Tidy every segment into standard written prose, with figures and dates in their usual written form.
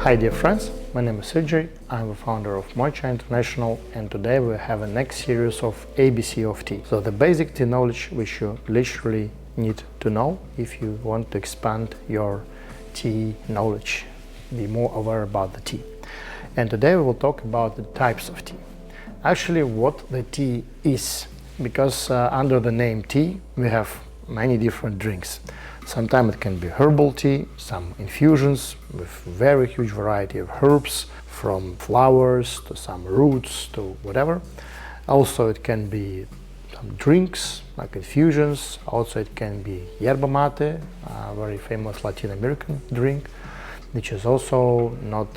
Hi dear friends, my name is Sergey, I'm the founder of Moychay International, and today we have a next series of ABC of tea. So the basic tea knowledge which you literally need to know if you want to expand your tea knowledge, be more aware about the tea. And today we will talk about the types of tea. Actually what the tea is, because under the name tea we have many different drinks. Sometimes it can be herbal tea, some infusions with very huge variety of herbs, from flowers to some roots to whatever. Also it can be some drinks like infusions. Also it can be yerba mate, a very famous Latin American drink, which is also not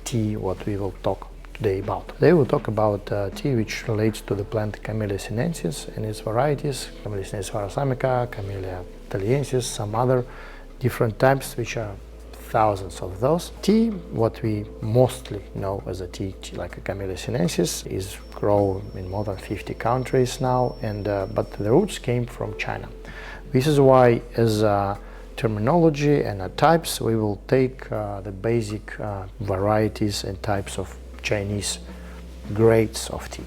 tea what we will talk today about. Today we'll talk about tea which relates to the plant Camellia sinensis and its varieties, Camellia sinensis balsamica, Camellia thaliensis, some other different types, which are thousands of those. Tea, what we mostly know as a tea like a Camellia sinensis, is grown in more than 50 countries now, and but the roots came from China. This is why, as terminology and types, we will take the basic varieties and types of Chinese grades of tea.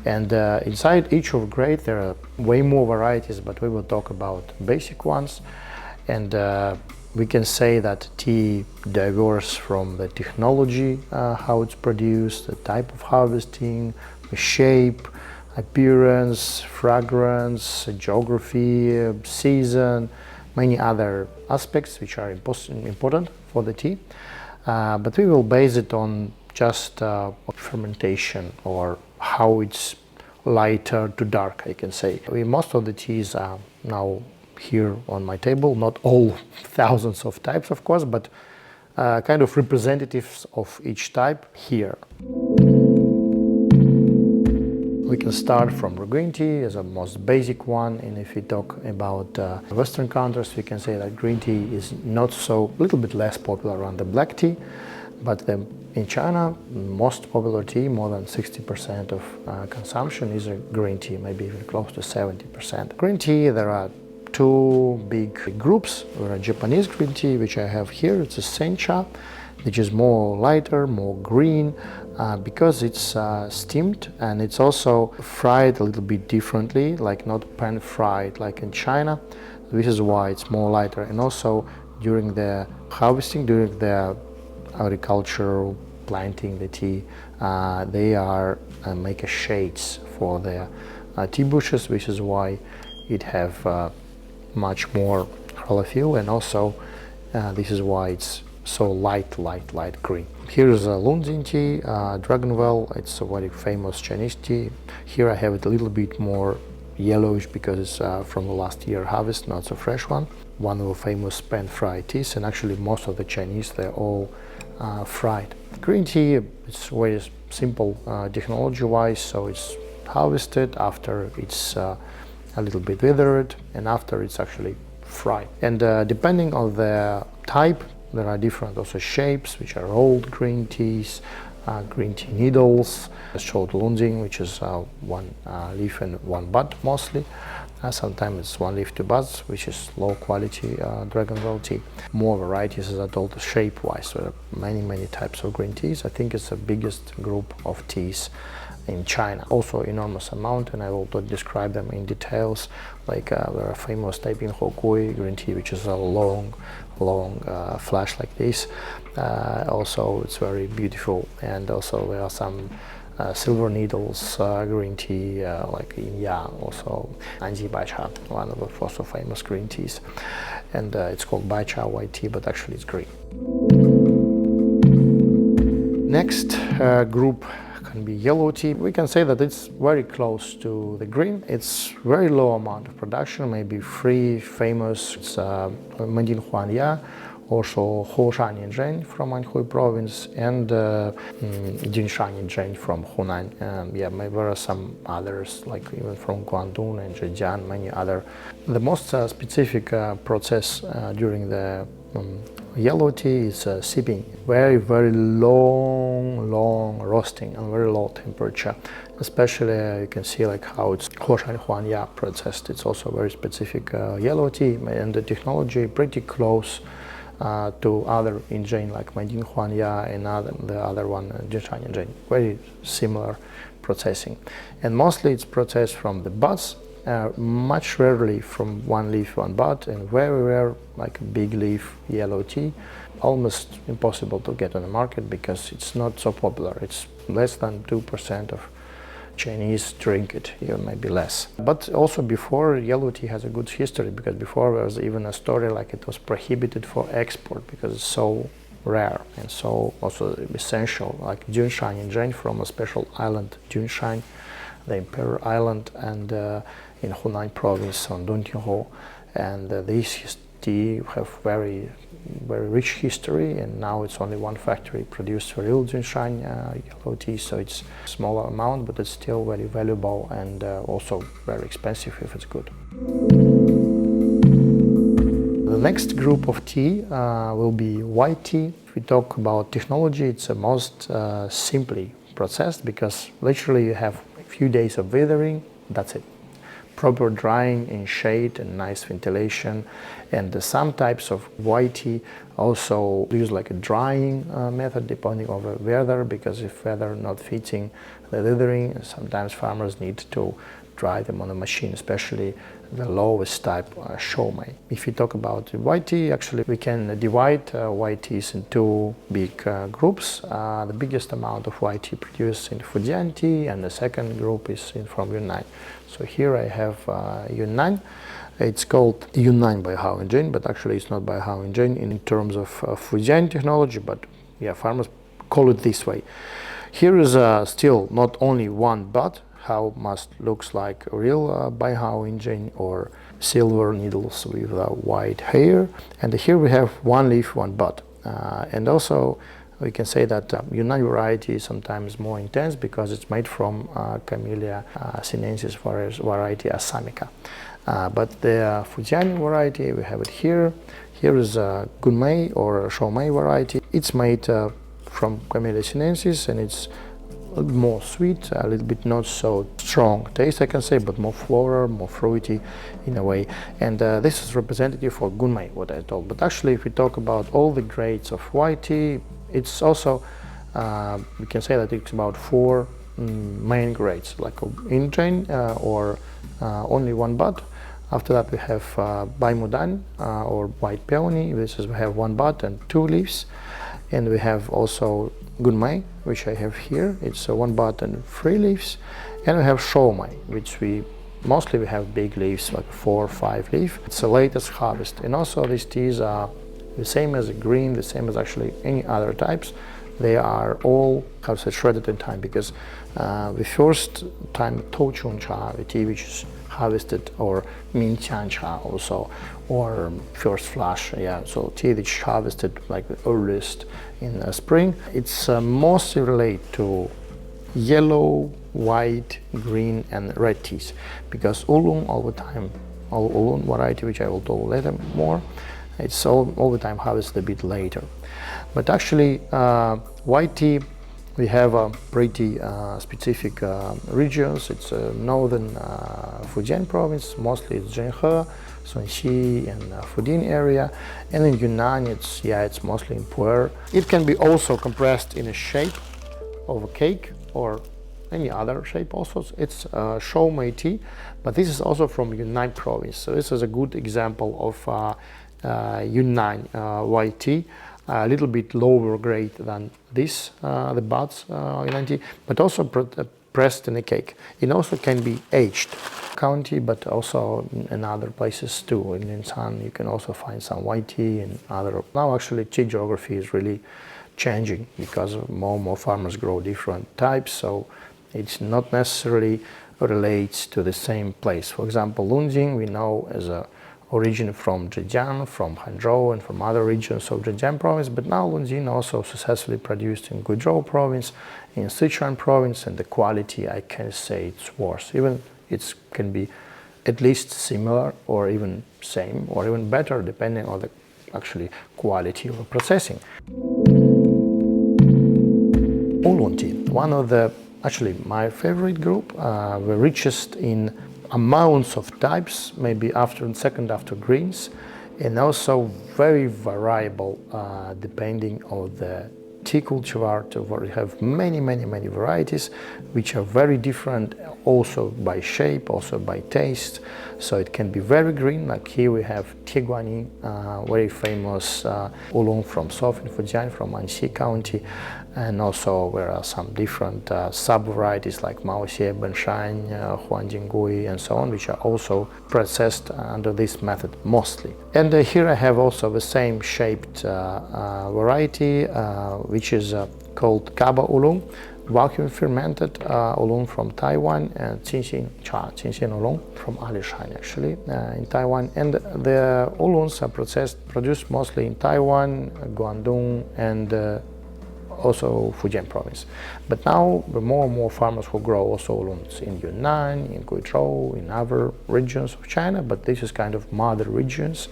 And inside each of grade there are way more varieties, but we will talk about basic ones. And we can say that tea diverges from the technology, how it's produced, the type of harvesting, the shape, appearance, fragrance, geography, season, many other aspects which are important for the tea. But we will base it on just fermentation, or how it's lighter to dark, I can say. Most of the teas are now here on my table, not all thousands of types of course, but kind of representatives of each type here. We can start from green tea as a most basic one, and if we talk about Western countries, we can say that green tea is not so, a little bit less popular than the black tea, but in China, most popular tea, more than 60% of consumption is a green tea, maybe even close to 70%. Green tea, there are two big groups. There are Japanese green tea, which I have here. It's a sencha, which is more lighter, more green, because it's steamed, and it's also fried a little bit differently, like not pan-fried like in China. This is why it's more lighter. And also during the harvesting, during the agricultural planting the tea, they are make shades for the tea bushes, which is why it have much more chlorophyll, and also this is why it's so light green. Here is a Lunzin tea, Dragonwell. It's a very famous Chinese tea. Here I have it a little bit more yellowish because it's from the last year harvest, not so fresh one. One of the famous pan-fried teas, and actually most of the Chinese, they're all fried. Green tea, it's very simple technology-wise, so it's harvested after it's a little bit withered, and after it's actually fried. And depending on the type, there are different also shapes, which are rolled green teas, green tea needles, short Lunzing, which is one leaf and one bud mostly. Sometimes it's one leaf, two buds, which is low quality Dragonwell tea. More varieties, as I told, shape-wise. So there are many types of green teas. I think it's the biggest group of teas in China. Also enormous amount, and I will describe them in details. Like there are famous Taiping Hokui green tea, which is a long flash like this. Also it's very beautiful, and also there are some silver needles green tea, like in Ya, also Anji Baicha, one of the also famous green teas, and it's called Baicha white tea, but actually it's green. Next group can be yellow tea. We can say that it's very close to the green. It's very low amount of production, maybe three famous. It's Mendin Huanya, also Hoshan Yinzhen from Anhui province, and Jinshan Yinzhen from Hunan. Yeah, maybe there are some others, like even from Guangdong and Zhejiang, many other. The most specific process during the yellow tea is sipping. Very long roasting and very low temperature. Especially you can see like how it's Hoshan Huanya processed. It's also very specific yellow tea, and the technology pretty close to other Injane like Maidin Huanya and the other one, Jinshan Injane. Very similar processing. And mostly it's processed from the buds, much rarely from one leaf, one bud, and very rare like a big leaf yellow tea. Almost impossible to get on the market because it's not so popular. It's less than 2% of Chinese drink it, even maybe less. But also before, yellow tea has a good history, because before there was even a story like it was prohibited for export because it's so rare and so also essential, like Junshan in Jane from a special island, Junshan, the Emperor Island, and in Hunan province on Duntingho, and these tea have very rich history, and now it's only one factory produced real Junshan yellow tea, so it's a smaller amount, but it's still very valuable and also very expensive if it's good. The next group of tea will be white tea. If we talk about technology, it's the most simply processed, because literally you have a few days of withering, that's it. Proper drying in shade and nice ventilation, and some types of white tea also use like a drying method depending on the weather, because if weather not fitting the withering, sometimes farmers need to dry them on a machine, especially the lowest type, Shomei. If you talk about white tea, actually we can divide white teas in two big groups. The biggest amount of white tea produced in Fujian tea, and the second group is from Yunnan. So here I have Yunnan. It's called Yunnan by Hao and Jane, but actually it's not by Hao and Jane in terms of Fujian technology, but yeah, farmers call it this way. Here is still not only one bud, how must looks like a real by Hao and Jane, or silver needles with white hair, and here we have one leaf, one bud, and also we can say that Yunnan variety is sometimes more intense because it's made from Camellia sinensis variety Assamica. But the Fujian variety, we have it here. Here is a Gunmei or Shomei variety. It's made from Camellia sinensis, and it's a little more sweet, a little bit not so strong taste, I can say, but more floral, more fruity in a way. And this is representative for Gunmei, what I told. But actually, if we talk about all the grades of white tea, it's also, we can say that it's about four main grades, like Injane or only one bud. After that we have Baimudan or white peony. This is, we have one bud and two leaves. And we have also Gunmei, which I have here. It's one bud and three leaves. And we have Shomei, which we have big leaves, like 4 or 5 leaves. It's the latest harvest. And also these teas are the same as a green, the same as actually any other types. They are all, how to say, shredded in time, because the first time Tochun cha, the tea which is harvested, or Minqian cha also, or first flush, yeah, so tea which harvested like the earliest in spring. It's mostly related to yellow, white, green and red teas, because Oolong all the time, Oolong variety, which I will talk later more, it's all the time harvested a bit later. But actually, white tea, we have a pretty specific regions. It's northern Fujian province, mostly it's Zhenhe, Sunxi and Fudin area. And in Yunnan, it's mostly in Puer. It can be also compressed in a shape of a cake or any other shape also. It's Shomei tea, but this is also from Yunnan province. So this is a good example of Yunnan white tea, a little bit lower grade than this, the buds Yunnan tea, but also pressed in a cake. It also can be aged county, but also in other places too. In Insan you can also find some white tea and other. Now actually tea geography is really changing, because more and more farmers grow different types, so it's not necessarily relates to the same place. For example, Lunjing we know as a origin from Zhejiang, from Hangzhou, and from other regions of Zhejiang province, but now Lunjing also successfully produced in Guizhou province, in Sichuan province, and the quality, I can say it's worse. Even it can be at least similar, or even same, or even better, depending on the actually quality of processing. Oolong tea, one of the, actually my favorite group, the richest in amounts of types, maybe second after greens, and also very variable depending on the tea cultivar. We have many varieties which are very different also by shape, also by taste. So it can be very green, like here we have Tieguani, very famous Oolong from southern Fujian, from Anxi County. And also there are some different sub-varieties like Moychay, Benshan, Huanjingui, and so on, which are also processed under this method mostly. And here I have also the same shaped variety, which is called Kaba Oolong, vacuum fermented Oolong from Taiwan, and Qinxin Oolong from Alishan actually in Taiwan. And the Oolongs are produced mostly in Taiwan, Guangdong, and also Fujian province. But now the more and more farmers who grow also oolongs in Yunnan, in Guizhou, in other regions of China, but this is kind of mother regions.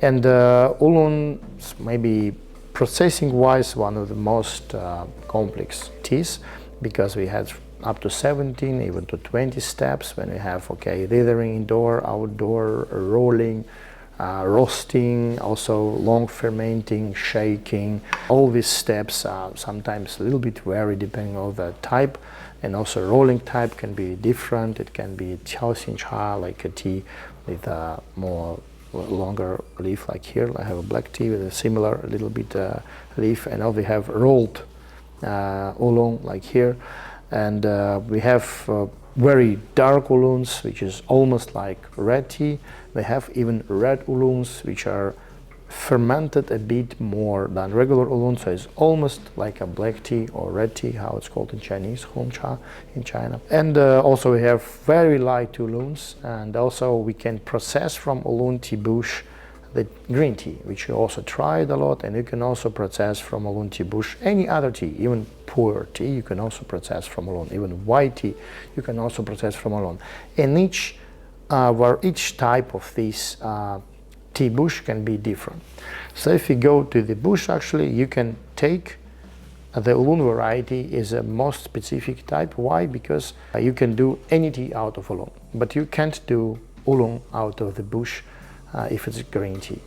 And oolongs, maybe processing-wise, one of the most complex teas, because we had up to 17, even to 20 steps when we have, okay, dithering indoor, outdoor, rolling, roasting, also long fermenting, shaking. All these steps are sometimes a little bit vary depending on the type, and also rolling type can be different. It can be Qiaoxin cha, like a tea with a more longer leaf, like here I have a black tea with a similar little bit leaf, and now we have rolled oolong like here, and we have very dark oolongs, which is almost like red tea. We have even red oolongs, which are fermented a bit more than regular oolong, so it's almost like a black tea or red tea, how it's called in Chinese, Hong Cha in China. And also we have very light oolongs, and also we can process from oolong tea bush the green tea, which we also tried a lot, and you can also process from oolong tea bush any other tea, even Puer tea you can also process from oolong, even white tea you can also process from oolong. And each type of this tea bush can be different. So if you go to the bush, actually you can take the oolong variety is a most specific type. Why? Because you can do any tea out of oolong, but you can't do oolong out of the bush if it's green tea,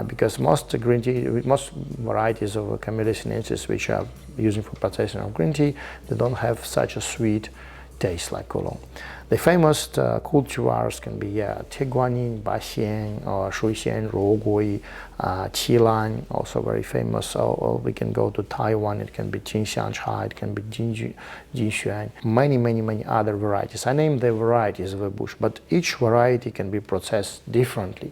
because most varieties of Camellia sinensis which are using for processing of green tea, they don't have such a sweet taste like oolong. The famous cultivars can be Tieguani, Baxian, or Shuixian, Rogui, Qilan, also very famous. Or we can go to Taiwan, it can be Jinxiang Cha, it can be Jinxuan, many other varieties. I named the varieties of a bush, but each variety can be processed differently.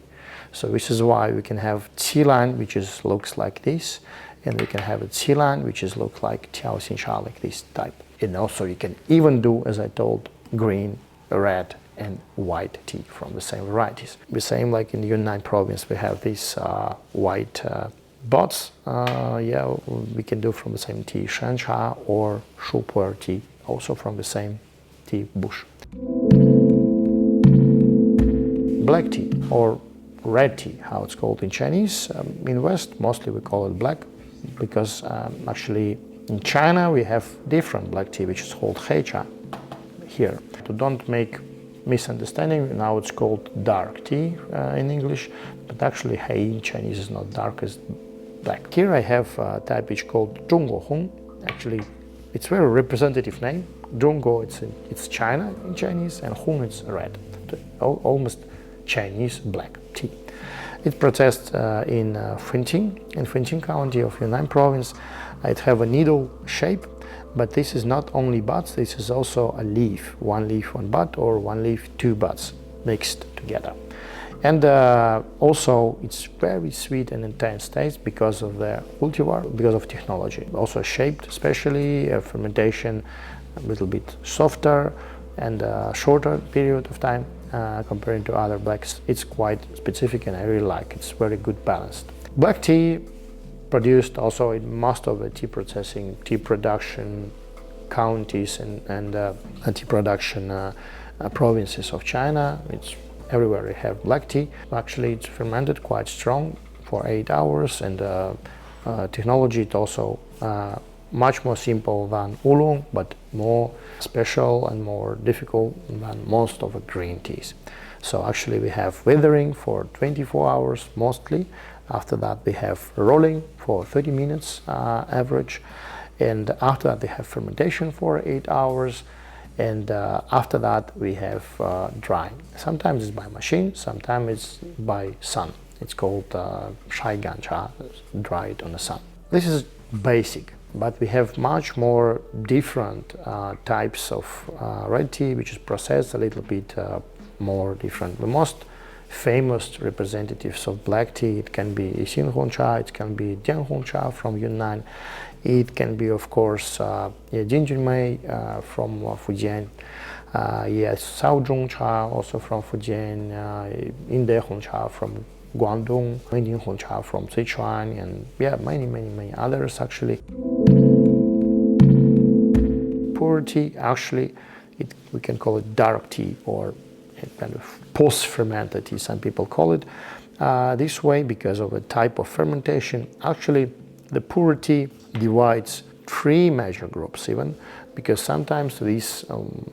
So this is why we can have Qilan, which looks like this, and we can have a Qilan, which looks like Qiaoxin Cha, like this type. And also you can even do, as I told, green, red, and white tea from the same varieties. The same like in the Yunnan province, we have these white bots. Yeah, we can do from the same tea, Shan Cha or Puer tea, also from the same tea bush. Black tea, or red tea, how it's called in Chinese. In West, mostly we call it black, because actually in China we have different black tea, which is called Heicha here. To don't make misunderstanding, now it's called dark tea in English, but actually Hei in Chinese is not dark, it's black. Here I have a type which is called Zhongguo Hong. Actually, it's very representative name. Zhongguo, it's China in Chinese, and Hong it's red, almost Chinese black tea. It's processed in Fujian County of Yunnan province. It have a needle shape, but this is not only buds, this is also a leaf, one bud, or one leaf, two buds mixed together. And also it's very sweet and intense taste because of the cultivar, because of technology. Also shaped, especially fermentation, a little bit softer and shorter period of time compared to other blacks. It's quite specific and I really like it. It's very good balanced. Black tea produced also in most of the tea processing, tea production counties and tea production provinces of China. It's everywhere we have black tea. Actually, it's fermented quite strong for 8 hours, and technology is also much more simple than oolong, but more special and more difficult than most of the green teas. So actually we have weathering for 24 hours mostly. After that we have rolling for 30 minutes average. And after that, they have fermentation for 8 hours. And after that, we have drying. Sometimes it's by machine, sometimes it's by sun. It's called shai gan cha, dried on the sun. This is basic, but we have much more different types of red tea, which is processed a little bit more different. The most famous representatives of black tea, it can be Xin Hong Cha, it can be Dian Hong Cha from Yunnan. It can be, of course, Ginger Mei from Fujian, yes, Shaozhong Cha also from Fujian, Inde Hong Cha from Guangdong, Weiding Hong Cha from Sichuan, and yeah, many others actually. Puer tea, actually, we can call it dark tea or kind of post-fermented tea, some people call it this way because of the type of fermentation. Actually, the Puer tea divides 3 major groups even, because sometimes this,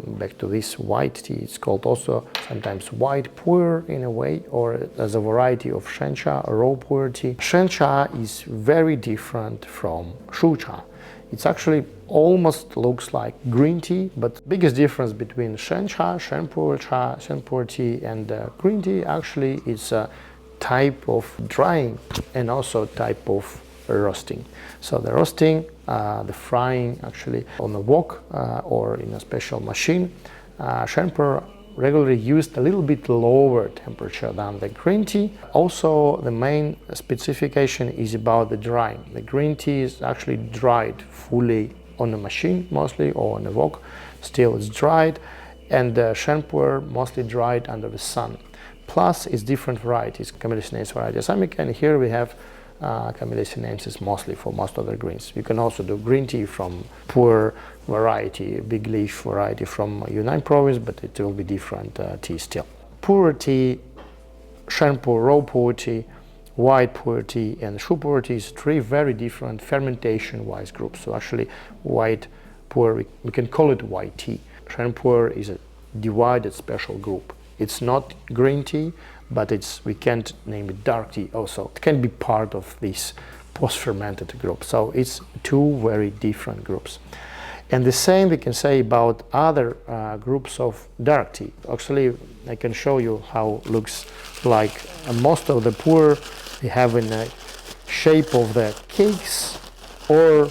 back to this white tea, it's called also sometimes white Puer in a way, or as a variety of Shen Cha or raw Puer tea. Shen Cha is very different from Shu Cha. It's actually almost looks like green tea, but biggest difference between Shen Cha, Shen Puer tea and green tea actually is a type of drying and also type of roasting. So the roasting, the frying actually on a wok or in a special machine. Shen Puer regularly used a little bit lower temperature than the green tea. Also, the main specification is about the drying. The green tea is actually dried fully on a machine mostly or on a wok. Still it's dried, and Shen Puer mostly dried under the sun. Plus, it's different varieties, Camellia sinensis varieties. And here we have Camellia sinensis mostly for most other greens. You can also do green tea from Puer variety, big leaf variety from Yunnan province, but it will be different tea still. Puer tea, Shen Puer, raw Puer tea, white Puer tea, and Shu Puer tea is 3 very different fermentation-wise groups. So actually, white Puer, we can call it white tea. Shen Puer is a divided special group. It's not green tea, but we can't name it dark tea also. It can be part of this post-fermented group. So it's 2 very different groups. And the same we can say about other groups of dark tea. Actually, I can show you how it looks like. Most of the Puer they have in the shape of the cakes or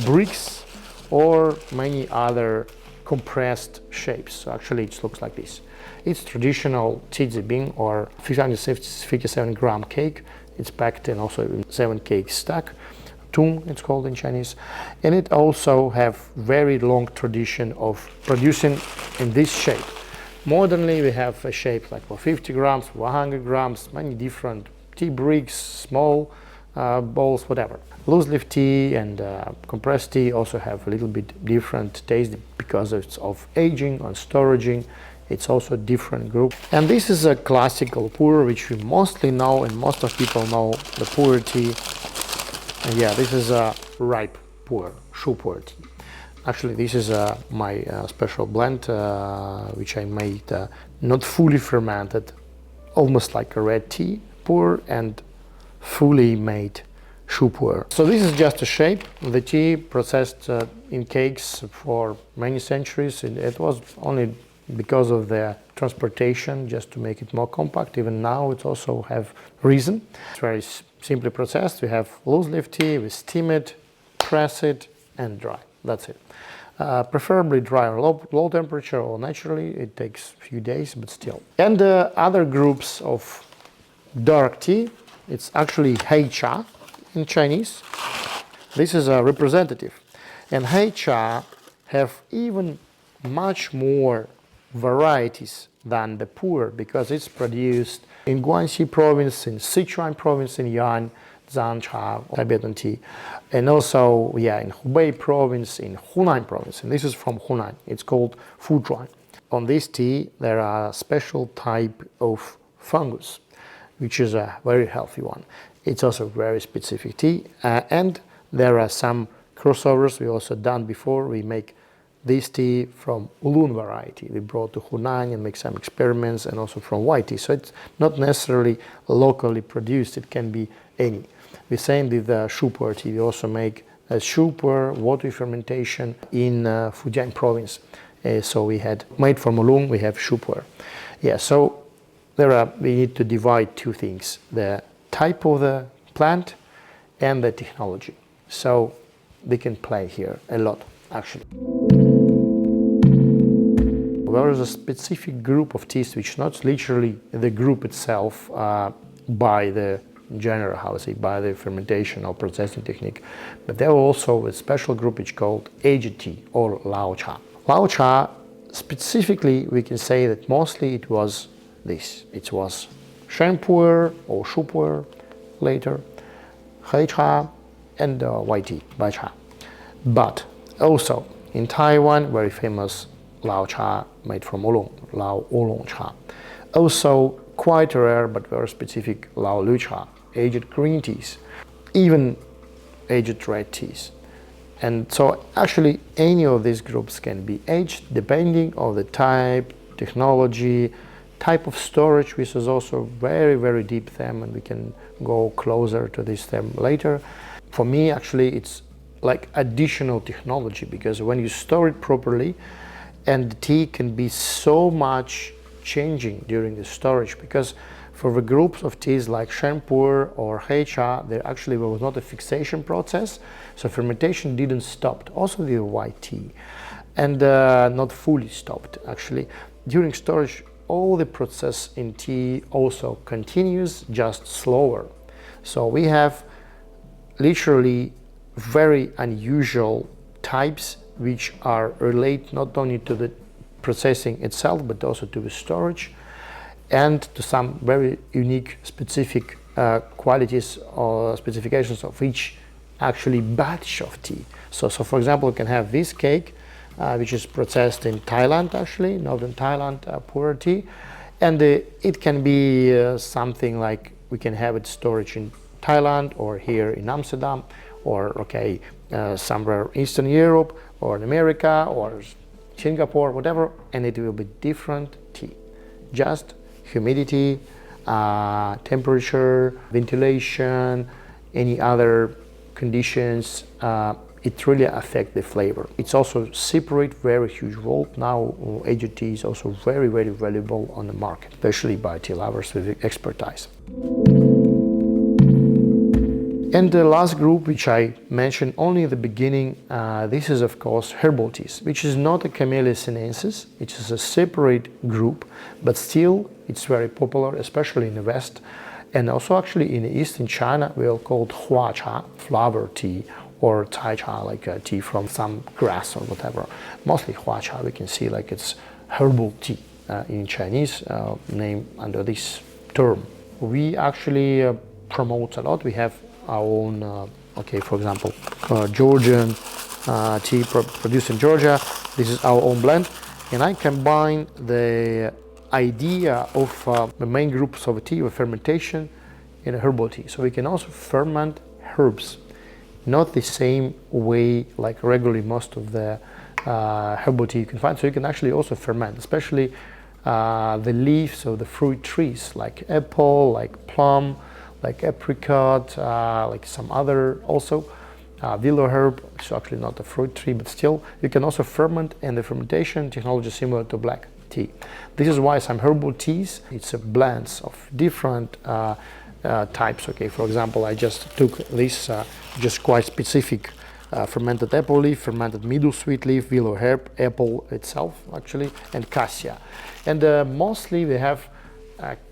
bricks or many other compressed shapes. So actually it looks like this. It's traditional Tizibing or 557 gram cake. It's packed in also in 7 cake stack. Tung, it's called in Chinese. And it also have very long tradition of producing in this shape. Modernly, we have a shape like for 50 grams, 100 grams, many different tea bricks, small bowls, whatever. Loose leaf tea and compressed tea also have a little bit different taste because of aging and storaging. It's also a different group. And this is a classical Puer, which we mostly know, and most of people know the Puer tea. And yeah, this is a ripe Puer, Shu Puer tea. Actually, this is my special blend, which I made not fully fermented, almost like a red tea Puer, and fully made Shu Puer. So this is just a shape. The tea processed in cakes for many centuries. It was only because of the transportation, just to make it more compact. Even now, it also have reason. It's very simply processed. We have loose leaf tea, we steam it, press it, and dry. That's it. Preferably dry or low temperature or naturally. It takes a few days, but still. And other groups of dark tea, it's actually Hei Cha in Chinese. This is a representative. And Hei Cha have even much more varieties than the Puer because it's produced in Guangxi province, in Sichuan province, in Yan, Zhang Cha, Tibetan tea, and also in Hubei province, in Hunan province, and this is from Hunan. It's called Fuzhuan. On this tea, there are special type of fungus, which is a very healthy one. It's also very specific tea, and there are some crossovers we also done before. We make this tea from Oolong variety. We brought to Hunan and make some experiments, and also from white tea. So it's not necessarily locally produced, it can be any. The same with the Puer tea. We also make a Puer water fermentation in Fujian province. So we had made from Oolong, we have Puer. Yeah, so we need to divide two things: the type of the plant and the technology. So we can play here a lot, actually. There is a specific group of teas which not literally the group itself by the general, by the fermentation or processing technique, but there are also a special group which is called aged tea or Lao Cha. Lao Cha, specifically, we can say that mostly it was this. It was Puer or Puer later, Hei Cha, and white tea, Bai Cha. But also in Taiwan, very famous Lao Cha made from Oolong, Lao Oolong Cha. Also quite rare but very specific Lao Lu Cha, aged green teas, even aged red teas. And so actually any of these groups can be aged depending on the type, technology, type of storage, which is also very, very deep theme, and we can go closer to this theme later. For me, actually, it's like additional technology, because when you store it properly, and the tea can be so much changing during the storage, because for the groups of teas like Puer or Hei Cha, there actually was not a fixation process, so fermentation didn't stop. Also the white tea, and not fully stopped actually. During storage, all the process in tea also continues, just slower. So we have literally very unusual types which are related not only to the processing itself but also to the storage and to some very unique specific qualities or specifications of each actually batch of tea. So for example, we can have this cake which is processed in Thailand, actually northern Thailand, Puer tea, and it can be something like we can have it storage in Thailand or here in Amsterdam, or somewhere Eastern Europe or in America or Singapore, whatever, and it will be different tea. Just humidity, temperature, ventilation, any other conditions, it really affects the flavor. It's also separate very huge role. Now aged tea is also very, very valuable on the market, especially by tea lovers with expertise. And the last group, which I mentioned only in the beginning, this is of course herbal teas, which is not a Camellia sinensis, which is a separate group, but still it's very popular, especially in the West, and also actually in the East, in China, we are called Hua Cha, flower tea, or Chai Cha, like a tea from some grass or whatever. Mostly Hua Cha, we can see like it's herbal tea in Chinese, name under this term. We actually promote a lot. We have our own, for example, Georgian tea produced in Georgia. This is our own blend, and I combine the idea of the main groups of tea with fermentation in a herbal tea. So we can also ferment herbs, not the same way like regularly most of the herbal tea you can find. So you can actually also ferment, especially the leaves of the fruit trees like apple, like plum, like apricot, like some other also willow herb. It's actually not a fruit tree, but still you can also ferment, and the fermentation technology is similar to black tea. This is why some herbal teas, it's a blends of different types. For example, I just took this just quite specific fermented apple leaf, fermented middle sweet leaf, willow herb, apple itself actually, and cassia. And mostly we have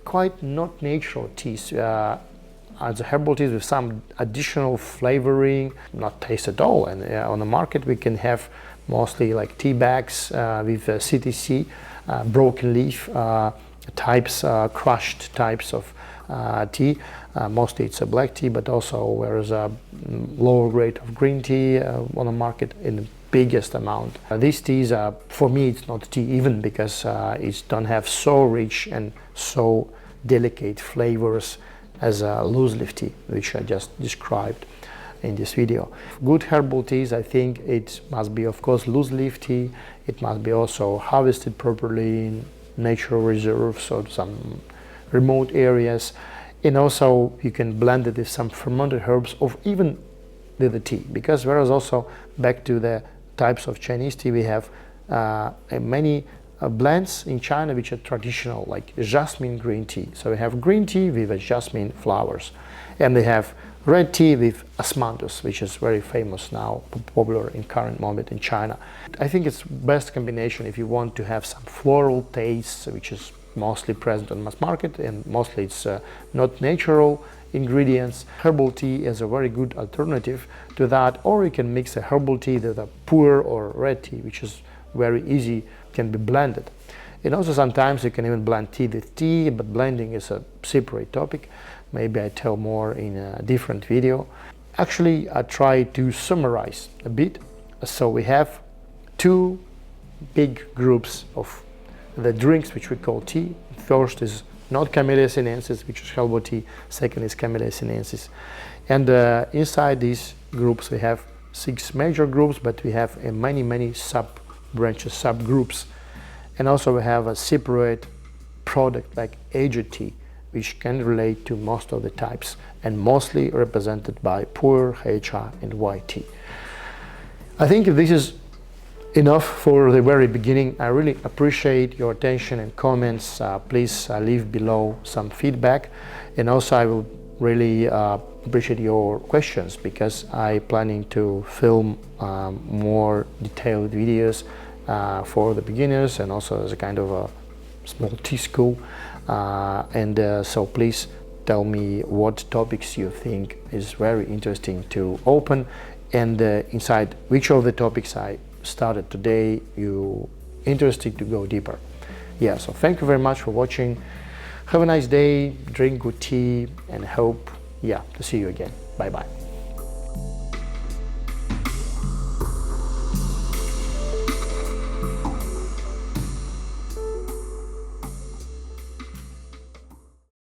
quite not natural teas as herbal teas with some additional flavoring, not taste at all. And on the market we can have mostly like tea bags with CTC, broken leaf types, crushed types of tea. Mostly it's a black tea, but also there is a lower grade of green tea on the market in the biggest amount. These teas, for me, it's not tea even because it don't have so rich and so delicate flavors as a loose leaf tea, which I just described. in this video. Good herbal teas, I think it must be, of course, loose leaf tea. It must be also harvested properly in natural reserves or some remote areas. And also you can blend it with some fermented herbs or even with the tea, because whereas also back to the types of Chinese tea, we have many blends in China which are traditional, like jasmine green tea. So we have green tea with jasmine flowers, and they have red tea with osmanthus, which is very famous now, popular in current moment in China. I think it's best combination if you want to have some floral taste, which is mostly present on mass market, and mostly it's not natural ingredients. Herbal tea is a very good alternative to that, or you can mix a herbal tea with a Puer or red tea, which is very easy, can be blended. And also sometimes you can even blend tea with tea, but blending is a separate topic. Maybe I tell more in a different video. Actually, I try to summarize a bit. So we have two big groups of the drinks which we call tea. First is not Camellia sinensis, which is herbal tea. Second is Camellia sinensis. And inside these groups we have 6 major groups, but we have many sub-branches, subgroups. And also we have a separate product like aged tea, which can relate to most of the types and mostly represented by Puer, HA and white tea. I think this is enough for the very beginning. I really appreciate your attention and comments. Please leave below some feedback, and also I will really appreciate your questions, because I planning to film more detailed videos for the beginners and also as a kind of a small tea school. So please tell me what topics you think is very interesting to open, and inside which of the topics I started today you interested to go deeper. Yeah, so thank you very much for watching. Have a nice day, drink good tea, and hope to see you again. Bye bye.